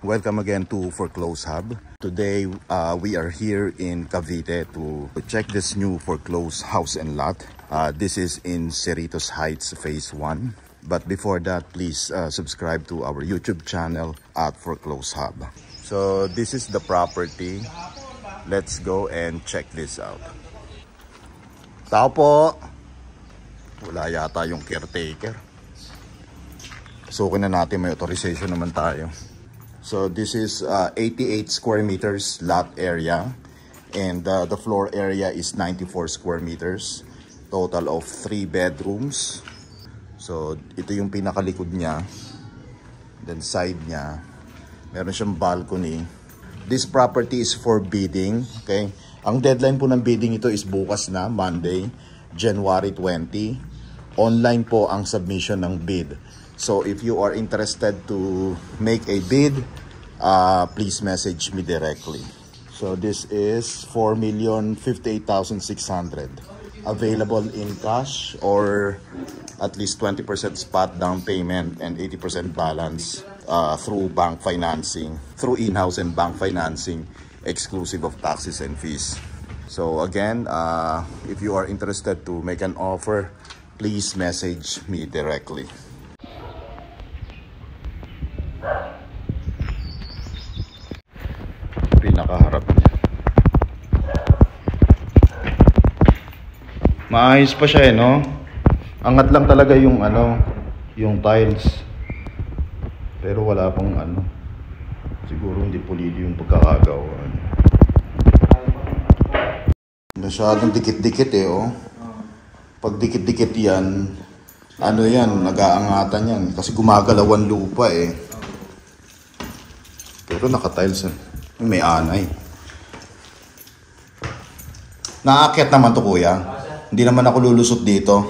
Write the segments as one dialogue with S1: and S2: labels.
S1: Welcome again to Foreclose Hub. Today we are here in Cavite to check this new foreclosed house and lot. This is in Cerritos Heights Phase 1. But before that, please subscribe to our YouTube channel at Foreclose Hub. So this is the property. Let's go and check this out. Tao po! Wala yata yung caretaker. Sukin na natin, may authorization naman tayo. So this is 88 square meters lot area. And the floor area is 94 square meters. Total of 3 bedrooms. So ito yung pinakalikod niya. Then side niya. Meron siyang balcony. This property is for bidding. Okay? Ang deadline po ng bidding ito is bukas na, Monday, January 20. Online po ang submission ng bid. So if you are interested to make a bid, please message me directly. So this is 4,058,600. Available in cash or at least 20% spot down payment and 80% balance through bank financing, through in-house and bank financing, exclusive of taxes and fees. So again, if you are interested to make an offer, please message me directly. Pinakaharap niya. Maayos pa siya no? Angat lang talaga yung yung tiles. Pero wala pang siguro hindi pulido yung pagkakagawa. Masyadong dikit-dikit oh. Pag dikit-dikit yan, yan, nag-aangatan yan. Kasi gumagalawan lupa Pero naka-tiles may anay. Naakyat naman to kuya. Hindi naman ako lulusot dito.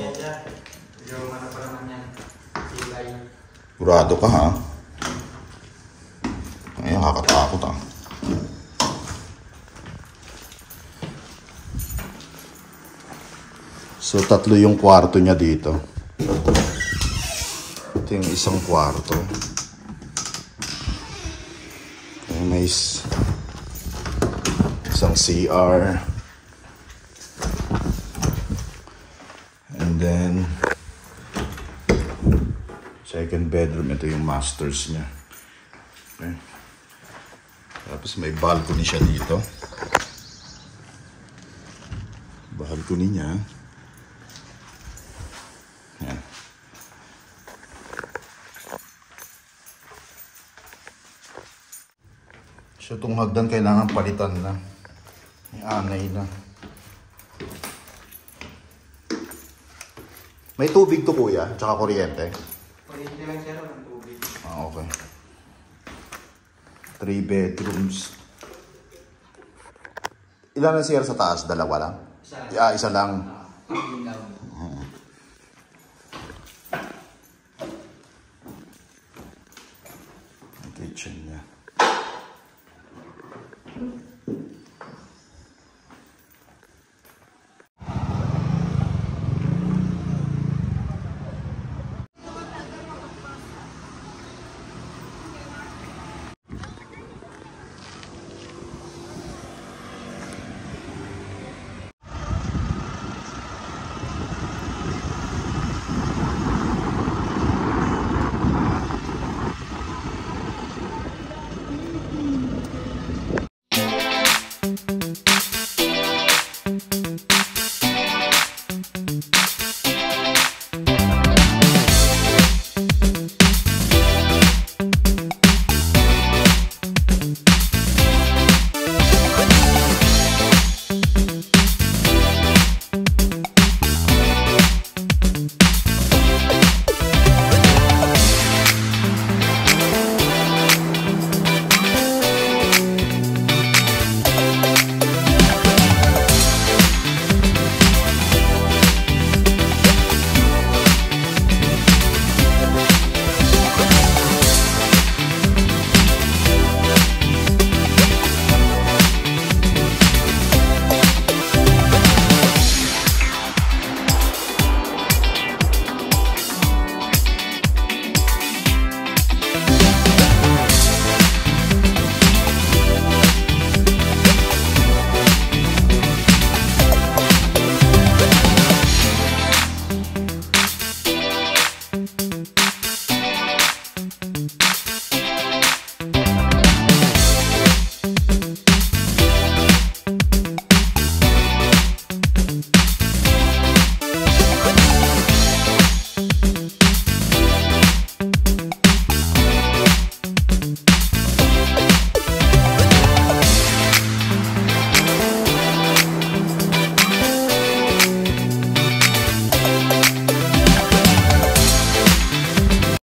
S1: Burado ka ha. Ay, nakakatakot So, 3 yung kwarto niya dito. Ito yung isang kwarto. Okay, nice. Isang CR. And then, second bedroom. Ito yung masters niya. Okay. Tapos may balcony siya dito. Balcony niya. Yan. So itong hagdan kailangan palitan na. May anay na. May tubig to kuya, tsaka kuryente.
S2: Kuryente lang siya ng tubig.
S1: Okay. 3 bedrooms. Ilan na siya sa taas? Dalawa lang? Isa lang. Ang kitchen niya.